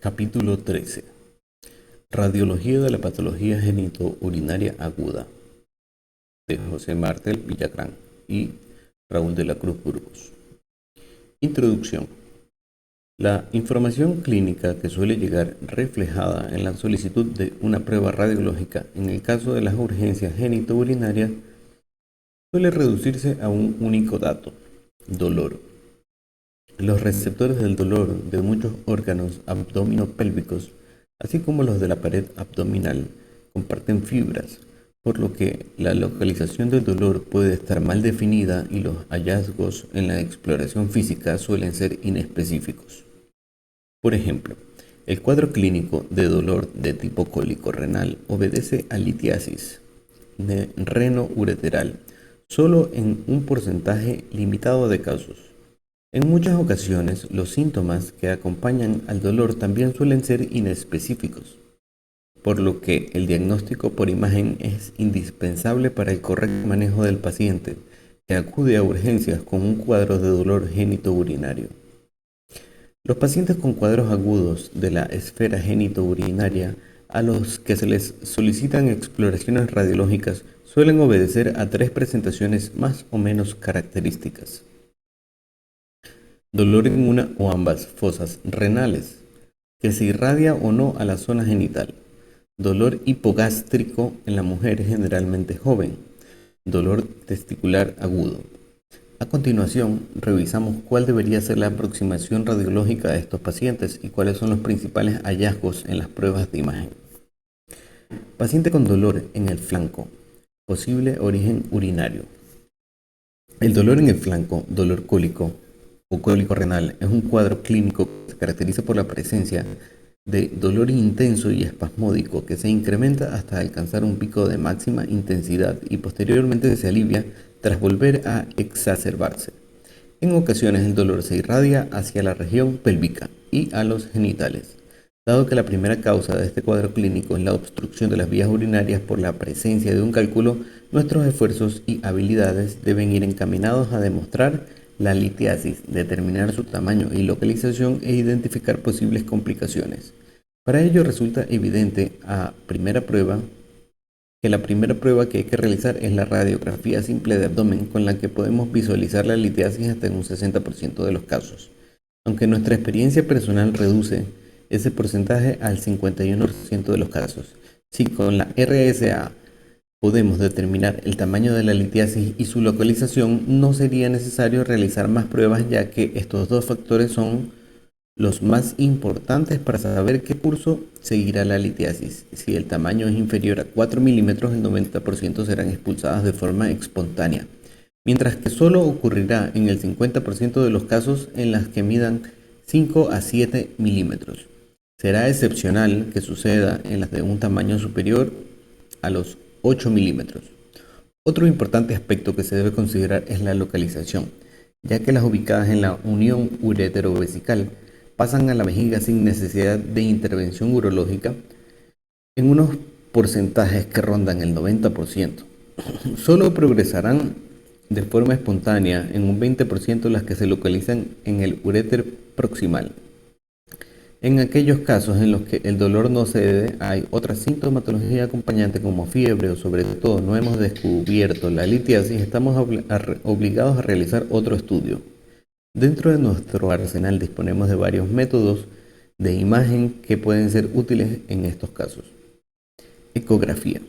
Capítulo 13. Radiología de la patología genitourinaria aguda, de José Martel Villagrán y Raúl de la Cruz Burgos. Introducción. La información clínica que suele llegar reflejada en la solicitud de una prueba radiológica en el caso de las urgencias genitourinarias suele reducirse a un único dato: dolor. Los receptores del dolor de muchos órganos abdominopélvicos, así como los de la pared abdominal, comparten fibras, por lo que la localización del dolor puede estar mal definida y los hallazgos en la exploración física suelen ser inespecíficos. Por ejemplo, el cuadro clínico de dolor de tipo cólico renal obedece a litiasis reno-ureteral solo en un porcentaje limitado de casos. En muchas ocasiones, los síntomas que acompañan al dolor también suelen ser inespecíficos, por lo que el diagnóstico por imagen es indispensable para el correcto manejo del paciente que acude a urgencias con un cuadro de dolor genitourinario. Los pacientes con cuadros agudos de la esfera genitourinaria a los que se les solicitan exploraciones radiológicas suelen obedecer a tres presentaciones más o menos características: dolor en una o ambas fosas renales, que se irradia o no a la zona genital; dolor hipogástrico en la mujer generalmente joven; dolor testicular agudo. A continuación, revisamos cuál debería ser la aproximación radiológica de estos pacientes y cuáles son los principales hallazgos en las pruebas de imagen. Paciente con dolor en el flanco, posible origen urinario. El dolor en el flanco, dolor cólico o cólico renal, es un cuadro clínico que se caracteriza por la presencia de dolor intenso y espasmódico que se incrementa hasta alcanzar un pico de máxima intensidad y posteriormente se alivia tras volver a exacerbarse. En ocasiones el dolor se irradia hacia la región pélvica y a los genitales. Dado que la primera causa de este cuadro clínico es la obstrucción de las vías urinarias por la presencia de un cálculo, nuestros esfuerzos y habilidades deben ir encaminados a demostrar la litiasis, determinar su tamaño y localización e identificar posibles complicaciones. Para ello resulta evidente la primera prueba que hay que realizar es la radiografía simple de abdomen, con la que podemos visualizar la litiasis hasta en un 60% de los casos, aunque nuestra experiencia personal reduce ese porcentaje al 51% de los casos. Si con la RSA podemos determinar el tamaño de la litiasis y su localización, no sería necesario realizar más pruebas, ya que estos dos factores son los más importantes para saber qué curso seguirá la litiasis. Si el tamaño es inferior a 4 milímetros, el 90% serán expulsadas de forma espontánea, mientras que solo ocurrirá en el 50% de los casos en las que midan 5 a 7 milímetros. Será excepcional que suceda en las de un tamaño superior a los 8 milímetros. Otro importante aspecto que se debe considerar es la localización, ya que las ubicadas en la unión uretero-vesical pasan a la vejiga sin necesidad de intervención urológica en unos porcentajes que rondan el 90%. Solo progresarán de forma espontánea en un 20% las que se localizan en el uréter proximal. En aquellos casos en los que el dolor no cede, hay otra sintomatología acompañante como fiebre o sobre todo no hemos descubierto la litiasis, estamos obligados a realizar otro estudio. Dentro de nuestro arsenal disponemos de varios métodos de imagen que pueden ser útiles en estos casos. Ecografía.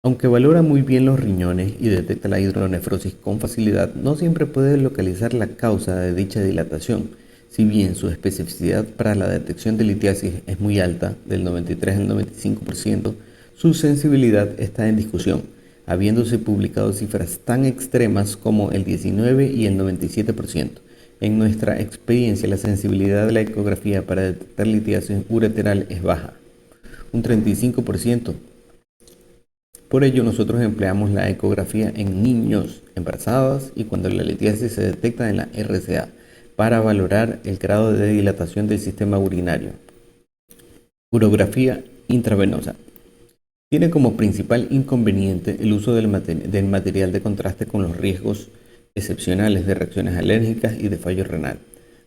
Aunque valora muy bien los riñones y detecta la hidronefrosis con facilidad, no siempre puede localizar la causa de dicha dilatación. Si bien su especificidad para la detección de litiasis es muy alta, del 93 al 95%, su sensibilidad está en discusión, habiéndose publicado cifras tan extremas como el 19 y el 97%. En nuestra experiencia, la sensibilidad de la ecografía para detectar litiasis ureteral es baja, un 35%. Por ello, nosotros empleamos la ecografía en niños, embarazadas y cuando la litiasis se detecta en la RCA, para valorar el grado de dilatación del sistema urinario. Urografía intravenosa. Tiene como principal inconveniente el uso del material de contraste con los riesgos excepcionales de reacciones alérgicas y de fallo renal.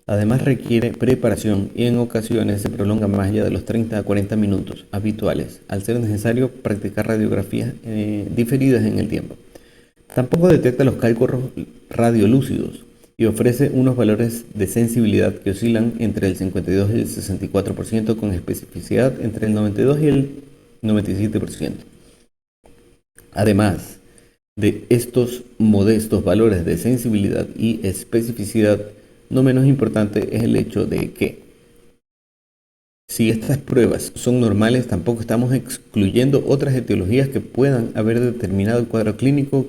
Además requiere preparación y en ocasiones se prolonga más allá de los 30 a 40 minutos habituales, al ser necesario practicar radiografías diferidas en el tiempo. Tampoco detecta los cálculos radiolúcidos y ofrece unos valores de sensibilidad que oscilan entre el 52 y el 64% con especificidad entre el 92 y el 97%. Además de estos modestos valores de sensibilidad y especificidad, no menos importante es el hecho de que si estas pruebas son normales, tampoco estamos excluyendo otras etiologías que puedan haber determinado el cuadro clínico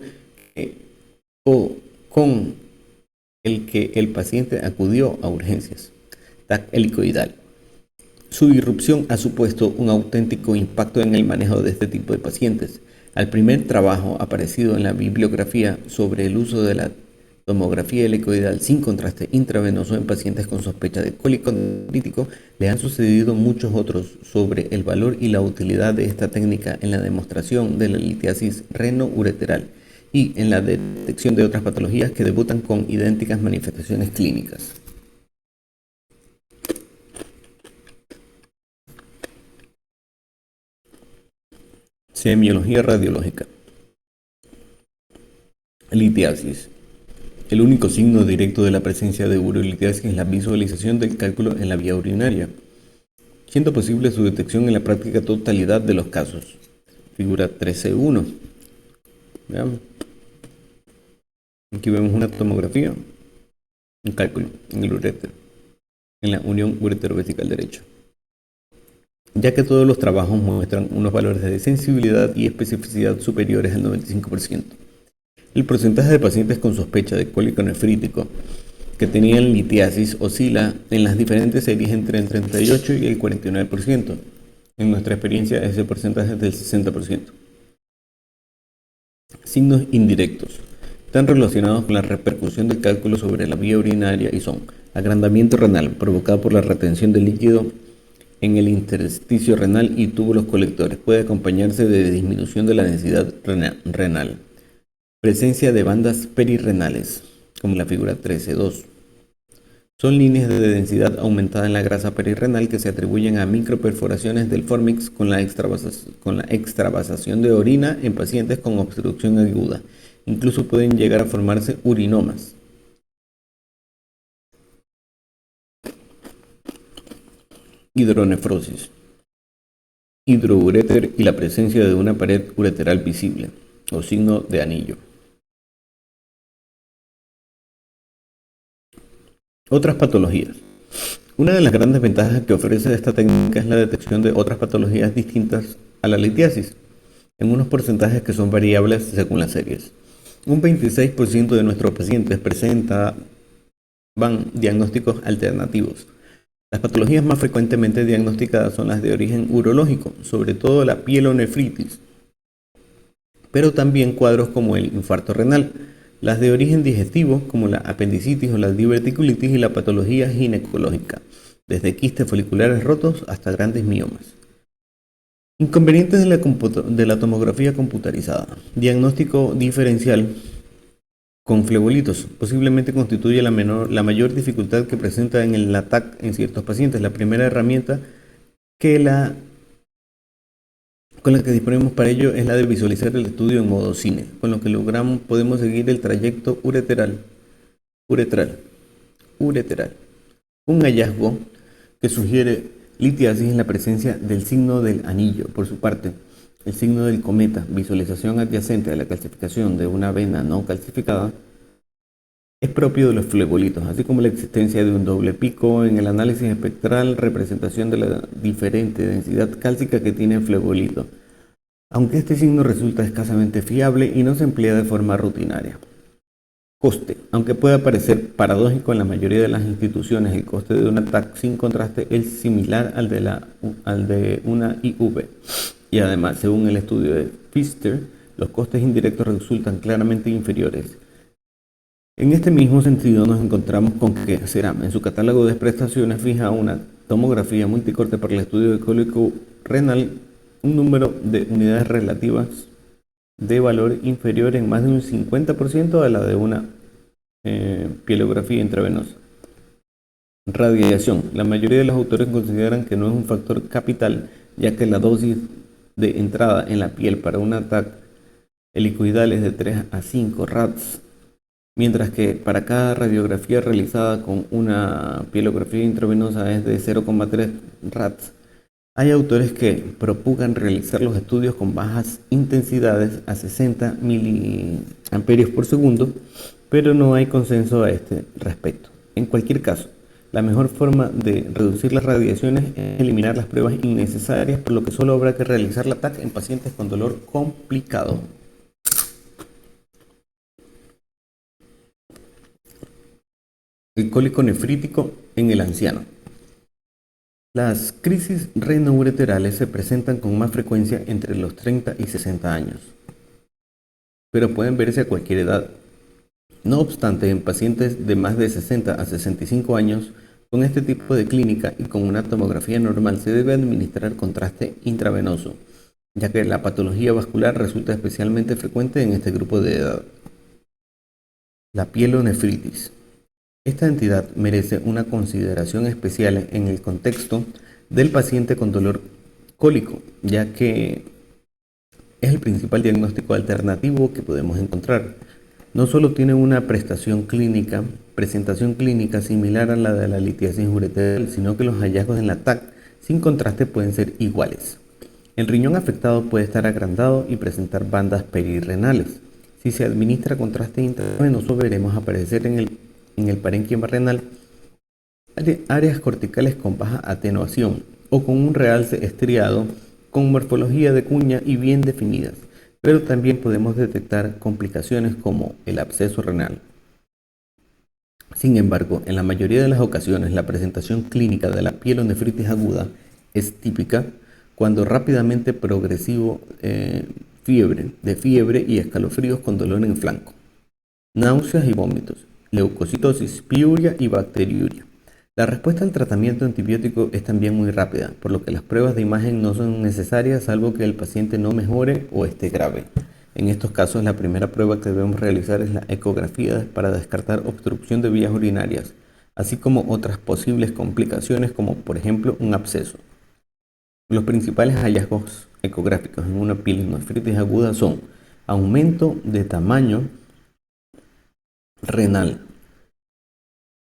o con el que el paciente acudió a urgencias. TAC helicoidal. Su irrupción ha supuesto un auténtico impacto en el manejo de este tipo de pacientes. Al primer trabajo aparecido en la bibliografía sobre el uso de la tomografía helicoidal sin contraste intravenoso en pacientes con sospecha de cólico nefrítico, le han sucedido muchos otros sobre el valor y la utilidad de esta técnica en la demostración de la litiasis reno-ureteral y en la detección de otras patologías que debutan con idénticas manifestaciones clínicas. Semiología radiológica. Litiasis. El único signo directo de la presencia de urolitiasis es la visualización del cálculo en la vía urinaria, siendo posible su detección en la práctica totalidad de los casos. Figura 13.1. Veamos. Aquí vemos una tomografía, un cálculo en el uréter, en la unión uretero-vesical derecho. Ya que todos los trabajos muestran unos valores de sensibilidad y especificidad superiores al 95%. El porcentaje de pacientes con sospecha de cólico nefrítico que tenían litiasis oscila en las diferentes series entre el 38 y el 49%. En nuestra experiencia ese porcentaje es del 60%. Signos indirectos. Están relacionados con la repercusión del cálculo sobre la vía urinaria y son agrandamiento renal provocado por la retención de líquido en el intersticio renal y túbulos colectores. Puede acompañarse de disminución de la densidad renal. Presencia de bandas perirrenales, como la figura 13.2. Son líneas de densidad aumentada en la grasa perirrenal que se atribuyen a microperforaciones del formix con la extravasación de orina en pacientes con obstrucción aguda. Incluso pueden llegar a formarse urinomas. Hidronefrosis. Hidrouréter y la presencia de una pared ureteral visible, o signo de anillo. Otras patologías. Una de las grandes ventajas que ofrece esta técnica es la detección de otras patologías distintas a la litiasis, en unos porcentajes que son variables según las series. Un 26% de nuestros pacientes presentaban diagnósticos alternativos. Las patologías más frecuentemente diagnosticadas son las de origen urológico, sobre todo la pielonefritis, pero también cuadros como el infarto renal, las de origen digestivo como la apendicitis o la diverticulitis y la patología ginecológica, desde quistes foliculares rotos hasta grandes miomas. Inconvenientes de la tomografía computarizada. Diagnóstico diferencial con flebollitos posiblemente constituye la mayor dificultad que presenta en el ATAC en ciertos pacientes. La primera herramienta con la que disponemos para ello es la de visualizar el estudio en modo cine, con lo que podemos seguir el trayecto uretral. Un hallazgo que sugiere litiasis en la presencia del signo del anillo. Por su parte, el signo del cometa, visualización adyacente a la calcificación de una vena no calcificada, es propio de los flebollitos, así como la existencia de un doble pico en el análisis espectral, representación de la diferente densidad cálcica que tiene el flebolito, aunque este signo resulta escasamente fiable y no se emplea de forma rutinaria. Coste. Aunque pueda parecer paradójico en la mayoría de las instituciones, el coste de una TAC sin contraste es similar al de una IV. Y además, según el estudio de Pfister, los costes indirectos resultan claramente inferiores. En este mismo sentido, nos encontramos con que CERAM en su catálogo de prestaciones fija una tomografía multicorte para el estudio de cólico renal un número de unidades relativas de valor inferior en más de un 50% a la de una pielografía intravenosa. Radiación. La mayoría de los autores consideran que no es un factor capital, ya que la dosis de entrada en la piel para un ataque helicoidal es de 3 a 5 rads, mientras que para cada radiografía realizada con una pielografía intravenosa es de 0,3 rads. Hay autores que propugan realizar los estudios con bajas intensidades a 60 miliamperios por segundo, pero no hay consenso a este respecto. En cualquier caso, la mejor forma de reducir las radiaciones es eliminar las pruebas innecesarias, por lo que solo habrá que realizar la TAC en pacientes con dolor complicado. El cólico nefrítico en el anciano. Las crisis renoureterales se presentan con más frecuencia entre los 30 y 60 años, pero pueden verse a cualquier edad. No obstante, en pacientes de más de 60 a 65 años, con este tipo de clínica y con una tomografía normal se debe administrar contraste intravenoso, ya que la patología vascular resulta especialmente frecuente en este grupo de edad. La pielonefritis. Esta entidad merece una consideración especial en el contexto del paciente con dolor cólico, ya que es el principal diagnóstico alternativo que podemos encontrar. No solo tiene una presentación clínica similar a la de la litiasis ureteral, sino que los hallazgos en la TAC sin contraste pueden ser iguales. El riñón afectado puede estar agrandado y presentar bandas perirrenales. Si se administra contraste intravenoso, veremos aparecer en el parénquima renal áreas corticales con baja atenuación o con un realce estriado con morfología de cuña y bien definidas, pero también podemos detectar complicaciones como el absceso renal. Sin embargo, en la mayoría de las ocasiones, la presentación clínica de la pielonefritis aguda es típica cuando rápidamente progresivo fiebre y escalofríos con dolor en flanco, náuseas y vómitos, leucocitosis, piuria y bacteriuria. La respuesta al tratamiento antibiótico es también muy rápida, por lo que las pruebas de imagen no son necesarias salvo que el paciente no mejore o esté grave. En estos casos, la primera prueba que debemos realizar es la ecografía para descartar obstrucción de vías urinarias, así como otras posibles complicaciones como por ejemplo un absceso. Los principales hallazgos ecográficos en una pielonefritis aguda son aumento de tamaño renal,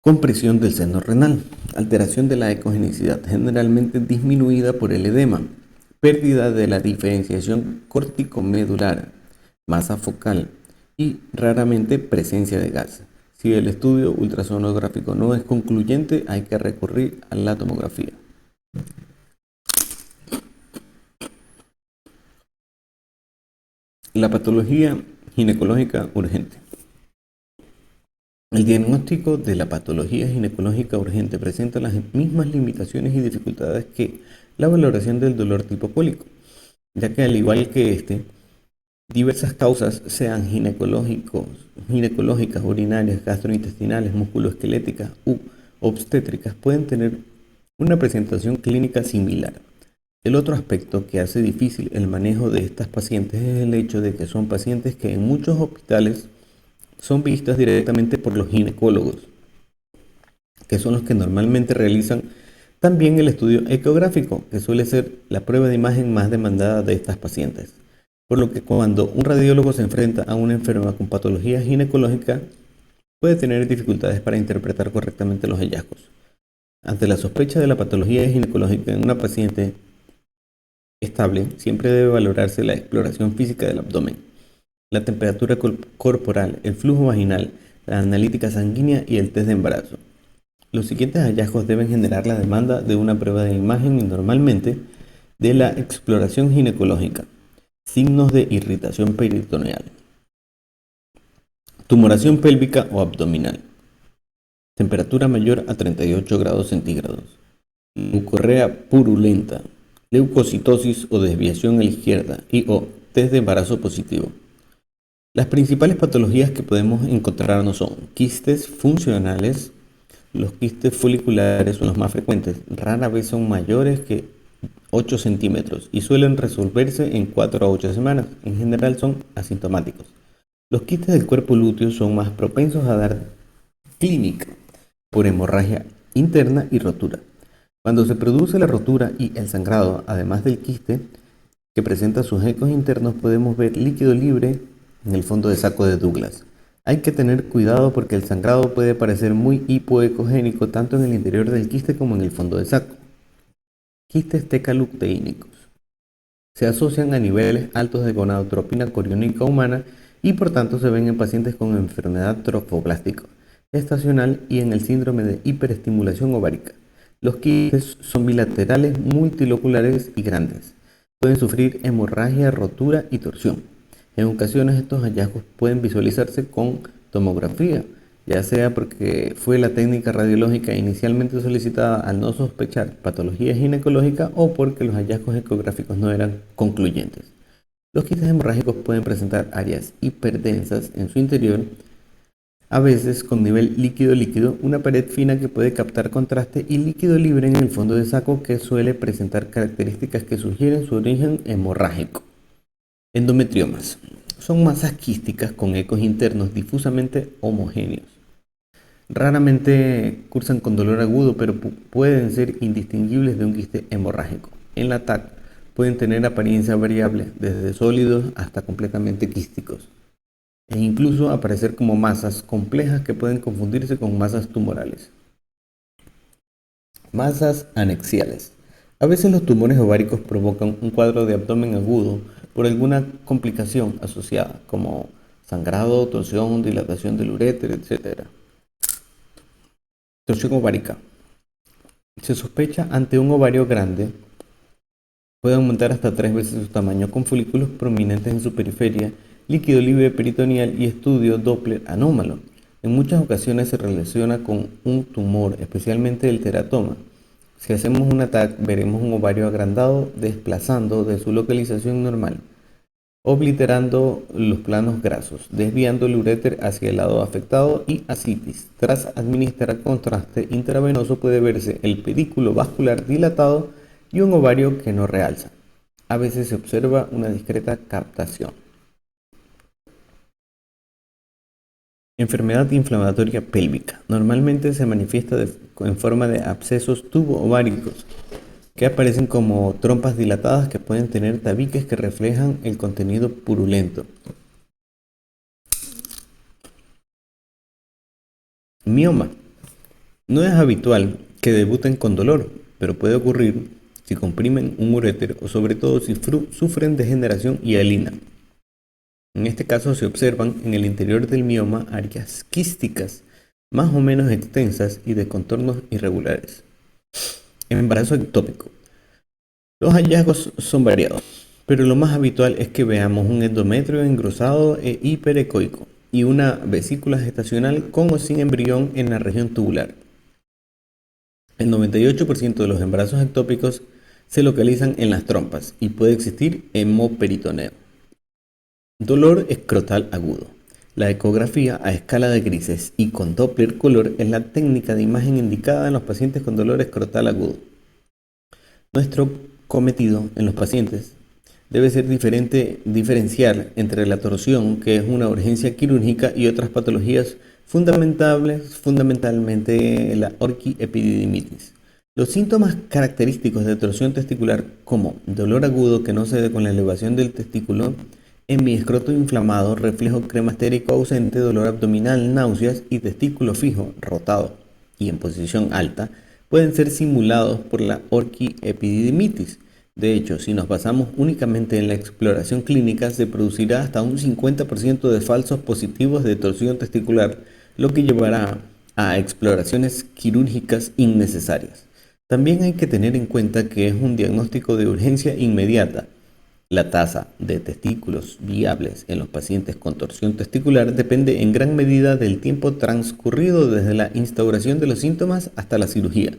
compresión del seno renal, alteración de la ecogenicidad, generalmente disminuida por el edema, pérdida de la diferenciación corticomedular, masa focal y raramente presencia de gas. Si el estudio ultrasonográfico no es concluyente, hay que recurrir a la tomografía. La patología ginecológica urgente. El diagnóstico de la patología ginecológica urgente presenta las mismas limitaciones y dificultades que la valoración del dolor tipo cólico, ya que al igual que diversas causas, sean ginecológicas, urinarias, gastrointestinales, musculoesqueléticas u obstétricas, pueden tener una presentación clínica similar. El otro aspecto que hace difícil el manejo de estas pacientes es el hecho de que son pacientes que en muchos hospitales son vistas directamente por los ginecólogos, que son los que normalmente realizan también el estudio ecográfico, que suele ser la prueba de imagen más demandada de estas pacientes. Por lo que cuando un radiólogo se enfrenta a una enferma con patología ginecológica, puede tener dificultades para interpretar correctamente los hallazgos. Ante la sospecha de la patología ginecológica en una paciente estable, siempre debe valorarse la exploración física del abdomen, la temperatura corporal, el flujo vaginal, la analítica sanguínea y el test de embarazo. Los siguientes hallazgos deben generar la demanda de una prueba de imagen y normalmente de la exploración ginecológica. Signos de irritación peritoneal. Tumoración pélvica o abdominal. Temperatura mayor a 38 grados centígrados. Leucorrea purulenta. Leucocitosis o desviación a la izquierda o test de embarazo positivo. Las principales patologías que podemos encontrarnos son quistes funcionales. Los quistes foliculares son los más frecuentes. Rara vez son mayores que 8 centímetros y suelen resolverse en 4 a 8 semanas. En general son asintomáticos. Los quistes del cuerpo lúteo son más propensos a dar clínica por hemorragia interna y rotura. Cuando se produce la rotura y el sangrado, además del quiste que presenta sus ecos internos, podemos ver líquido libre en el fondo de saco de Douglas. Hay que tener cuidado porque el sangrado puede parecer muy hipoecogénico tanto en el interior del quiste como en el fondo de saco. Quistes tecaluteínicos. Se asocian a niveles altos de gonadotropina coriónica humana y por tanto se ven en pacientes con enfermedad trofoblástica estacional y en el síndrome de hiperestimulación ovárica. Los quistes son bilaterales, multiloculares y grandes. Pueden sufrir hemorragia, rotura y torsión. En ocasiones estos hallazgos pueden visualizarse con tomografía, ya sea porque fue la técnica radiológica inicialmente solicitada al no sospechar patología ginecológica o porque los hallazgos ecográficos no eran concluyentes. Los quistes hemorrágicos pueden presentar áreas hiperdensas en su interior, a veces con nivel líquido-líquido, una pared fina que puede captar contraste y líquido libre en el fondo de saco que suele presentar características que sugieren su origen hemorrágico. Endometriomas. Son masas quísticas con ecos internos difusamente homogéneos. Raramente cursan con dolor agudo, pero pueden ser indistinguibles de un quiste hemorrágico. En la TAC pueden tener apariencia variable, desde sólidos hasta completamente quísticos, e incluso aparecer como masas complejas que pueden confundirse con masas tumorales. Masas anexiales. A veces los tumores ováricos provocan un cuadro de abdomen agudo por alguna complicación asociada, como sangrado, torsión, dilatación del uréter, etc. Torsión ovárica. Se sospecha ante un ovario grande, puede aumentar hasta 3 veces su tamaño con folículos prominentes en su periferia, líquido libre peritoneal y estudio Doppler anómalo. En muchas ocasiones se relaciona con un tumor, especialmente el teratoma. Si hacemos un TAC, veremos un ovario agrandado desplazando de su localización normal, obliterando los planos grasos, desviando el uréter hacia el lado afectado y ascitis. Tras administrar contraste intravenoso puede verse el pedículo vascular dilatado y un ovario que no realza. A veces se observa una discreta captación. Enfermedad inflamatoria pélvica. Normalmente se manifiesta en forma de abscesos tubo-ováricos que aparecen como trompas dilatadas que pueden tener tabiques que reflejan el contenido purulento. Mioma. No es habitual que debuten con dolor, pero puede ocurrir si comprimen un uréter o sobre todo si sufren degeneración hialina. En este caso se observan en el interior del mioma áreas quísticas más o menos extensas y de contornos irregulares. Embarazo ectópico. Los hallazgos son variados, pero lo más habitual es que veamos un endometrio engrosado e hiperecoico y una vesícula gestacional con o sin embrión en la región tubular. El 98% de los embarazos ectópicos se localizan en las trompas y puede existir hemoperitoneo. Dolor escrotal agudo. La ecografía a escala de grises y con Doppler color es la técnica de imagen indicada en los pacientes con dolor escrotal agudo. Nuestro cometido en los pacientes debe ser diferenciar entre la torsión, que es una urgencia quirúrgica, y otras patologías fundamentalmente la orquiepididimitis. Los síntomas característicos de torsión testicular, como dolor agudo que no cede con la elevación del testículo, hemiescroto inflamado, reflejo cremastérico ausente, dolor abdominal, náuseas y testículo fijo, rotado y en posición alta, pueden ser simulados por la orquiepididimitis. De hecho, si nos basamos únicamente en la exploración clínica, se producirá hasta un 50% de falsos positivos de torsión testicular, lo que llevará a exploraciones quirúrgicas innecesarias. También hay que tener en cuenta que es un diagnóstico de urgencia inmediata. La tasa de testículos viables en los pacientes con torsión testicular depende en gran medida del tiempo transcurrido desde la instauración de los síntomas hasta la cirugía.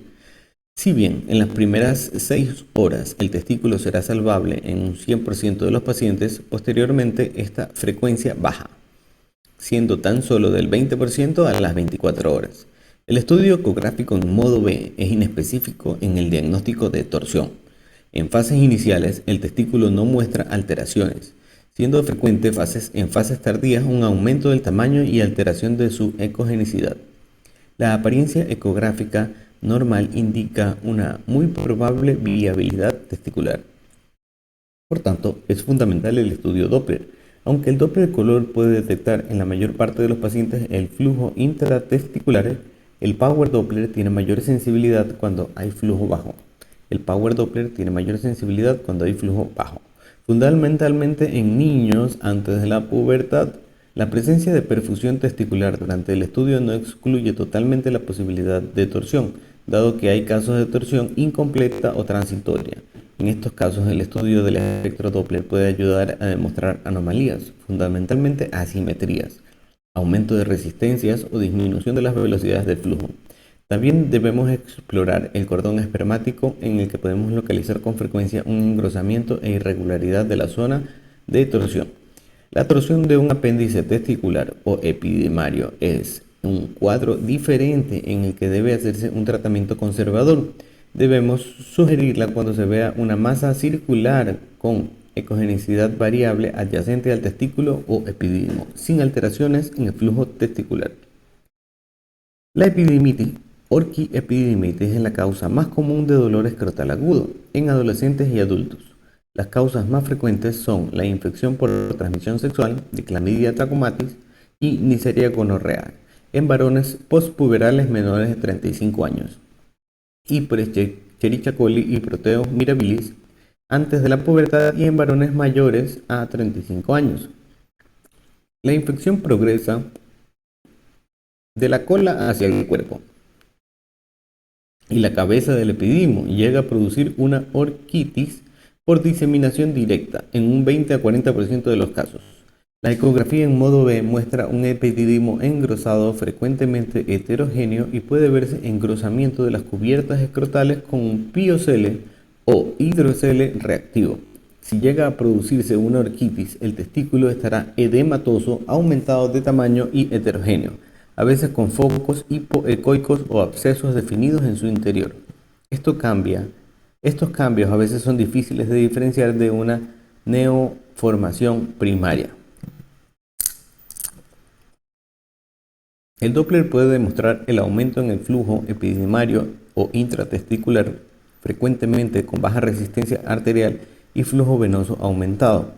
Si bien en las primeras 6 horas el testículo será salvable en un 100% de los pacientes, posteriormente esta frecuencia baja, siendo tan solo del 20% a las 24 horas. El estudio ecográfico en modo B es inespecífico en el diagnóstico de torsión. En fases iniciales, el testículo no muestra alteraciones, siendo frecuente en fases tardías un aumento del tamaño y alteración de su ecogenicidad. La apariencia ecográfica normal indica una muy probable viabilidad testicular. Por tanto, es fundamental el estudio Doppler. Aunque el Doppler color puede detectar en la mayor parte de los pacientes el flujo intratesticular, el Power Doppler tiene mayor sensibilidad cuando hay flujo bajo. El Power Doppler tiene mayor sensibilidad cuando hay flujo bajo. Fundamentalmente en niños antes de la pubertad, la presencia de perfusión testicular durante el estudio no excluye totalmente la posibilidad de torsión, dado que hay casos de torsión incompleta o transitoria. En estos casos, el estudio del espectro Doppler puede ayudar a demostrar anomalías, fundamentalmente asimetrías, aumento de resistencias o disminución de las velocidades del flujo. También debemos explorar el cordón espermático, en el que podemos localizar con frecuencia un engrosamiento e irregularidad de la zona de torsión. La torsión de un apéndice testicular o epidimario es un cuadro diferente en el que debe hacerse un tratamiento conservador. Debemos sugerirla cuando se vea una masa circular con ecogenicidad variable adyacente al testículo o epididimo, sin alteraciones en el flujo testicular. La epididimitis, orquiepididimitis, es la causa más común de dolor escrotal agudo en adolescentes y adultos. Las causas más frecuentes son la infección por transmisión sexual de Clamidia trachomatis y Neisseria gonorrhoeae en varones postpuberales menores de 35 años, y por Escherichia coli y Proteus mirabilis antes de la pubertad y en varones mayores a 35 años. La infección progresa de la cola hacia el cuerpo y la cabeza del epididimo y llega a producir una orquitis por diseminación directa en un 20 a 40% de los casos. La ecografía en modo B muestra un epididimo engrosado, frecuentemente heterogéneo, y puede verse engrosamiento de las cubiertas escrotales con un piocele o hidrocele reactivo. Si llega a producirse una orquitis, el testículo estará edematoso, aumentado de tamaño y heterogéneo, a veces con focos hipoecoicos o abscesos definidos en su interior. Estos cambios a veces son difíciles de diferenciar de una neoformación primaria. El Doppler puede demostrar el aumento en el flujo epididimario o intratesticular, frecuentemente con baja resistencia arterial y flujo venoso aumentado.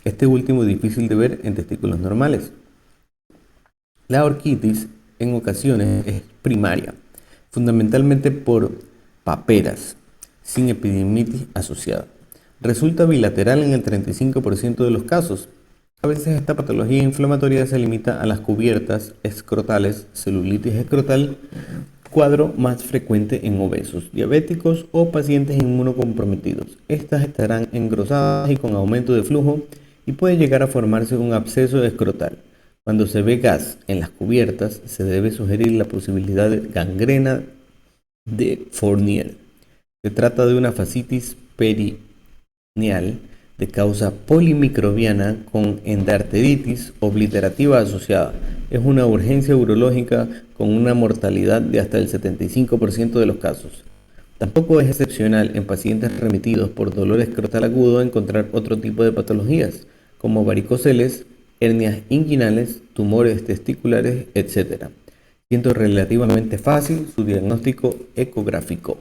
Este último es difícil de ver en testículos normales. La orquitis en ocasiones es primaria, fundamentalmente por paperas, sin epididimitis asociada. Resulta bilateral en el 35% de los casos. A veces esta patología inflamatoria se limita a las cubiertas escrotales, celulitis escrotal, cuadro más frecuente en obesos, diabéticos o pacientes inmunocomprometidos. Estas estarán engrosadas y con aumento de flujo, y puede llegar a formarse un absceso escrotal. Cuando se ve gas en las cubiertas, se debe sugerir la posibilidad de gangrena de Fournier. Se trata de una fascitis perineal de causa polimicrobiana con endarteritis obliterativa asociada. Es una urgencia urológica con una mortalidad de hasta el 75% de los casos. Tampoco es excepcional en pacientes remitidos por dolor escrotal agudo encontrar otro tipo de patologías, como varicoceles, hernias inguinales, tumores testiculares, etc., siendo relativamente fácil su diagnóstico ecográfico.